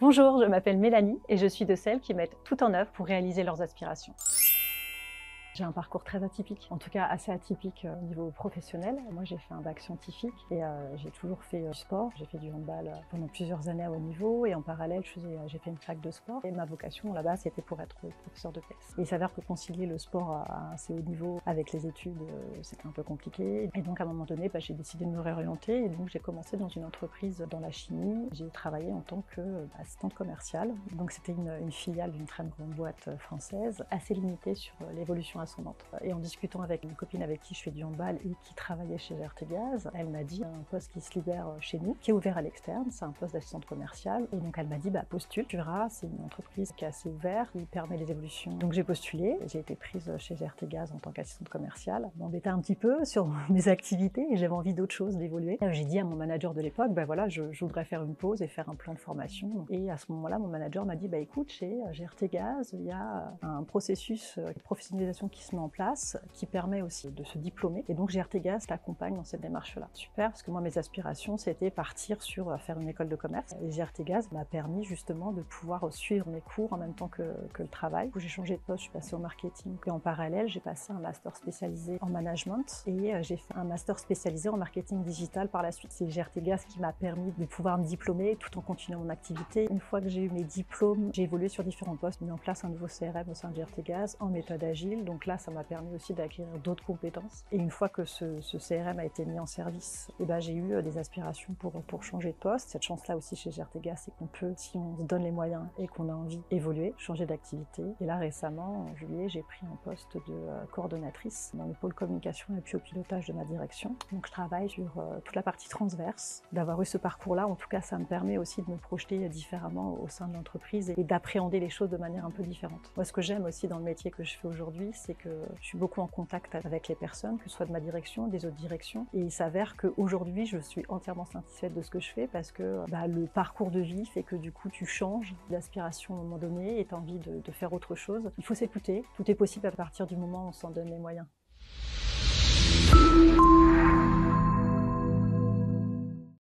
Bonjour, je m'appelle Mélanie et je suis de celles qui mettent tout en œuvre pour réaliser leurs aspirations. J'ai un parcours très atypique, en tout cas assez atypique au niveau professionnel. Moi, j'ai fait un bac scientifique et j'ai toujours fait du sport. J'ai fait du handball pendant plusieurs années à haut niveau et en parallèle, j'ai fait une fac de sport. Et ma vocation là-bas, c'était pour être professeur de PS. Et il s'avère que concilier le sport à assez haut niveau avec les études, c'était un peu compliqué. Et donc, à un moment donné, j'ai décidé de me réorienter et donc j'ai commencé dans une entreprise dans la chimie. J'ai travaillé en tant qu'assistante commerciale. Donc, c'était une filiale d'une très grande boîte française, assez limitée sur l'évolution ascendante. Et en discutant avec une copine avec qui je fais du handball et qui travaillait chez GRT Gaz, elle m'a dit un poste qui se libère chez nous, qui est ouvert à l'externe, c'est un poste d'assistante commerciale. Et donc elle m'a dit postule, tu verras, c'est une entreprise qui est assez ouverte, qui permet les évolutions. Donc j'ai postulé, j'ai été prise chez GRT Gaz en tant qu'assistante commerciale. Je m'embêtais un petit peu sur mes activités et j'avais envie d'autre chose, d'évoluer. J'ai dit à mon manager de l'époque, voilà, je voudrais faire une pause et faire un plan de formation. Et à ce moment-là, mon manager m'a dit, écoute, chez GRT Gaz, il y a un processus de professionnalisation qui se met en place, qui permet aussi de se diplômer. Et donc GRT Gaz t'accompagne dans cette démarche-là. Super, parce que moi, mes aspirations, c'était partir sur faire une école de commerce. Et GRT Gaz m'a permis justement de pouvoir suivre mes cours en même temps que le travail. J'ai changé de poste, je suis passée au marketing. Et en parallèle, j'ai passé un master spécialisé en management et j'ai fait un master spécialisé en marketing digital par la suite. C'est GRT Gaz qui m'a permis de pouvoir me diplômer tout en continuant mon activité. Une fois que j'ai eu mes diplômes, j'ai évolué sur différents postes, mis en place un nouveau CRM au sein de GRT Gaz en méthode agile. Donc là, ça m'a permis aussi d'acquérir d'autres compétences. Et une fois que ce CRM a été mis en service, j'ai eu des aspirations pour changer de poste. Cette chance-là aussi chez GRT Gaz, c'est qu'on peut, si on se donne les moyens et qu'on a envie, évoluer, changer d'activité. Et là, récemment, en juillet, j'ai pris un poste de coordonnatrice dans le pôle communication et puis au pilotage de ma direction. Donc je travaille sur toute la partie transverse. D'avoir eu ce parcours-là, en tout cas, ça me permet aussi de me projeter différemment au sein de l'entreprise et d'appréhender les choses de manière un peu différente. Moi, ce que j'aime aussi dans le métier que je fais aujourd'hui, c'est que je suis beaucoup en contact avec les personnes, que ce soit de ma direction, des autres directions. Et il s'avère qu'aujourd'hui, je suis entièrement satisfaite de ce que je fais parce que le parcours de vie fait que du coup, tu changes d'aspiration à un moment donné et tu as envie de faire autre chose. Il faut s'écouter. Tout est possible à partir du moment où on s'en donne les moyens.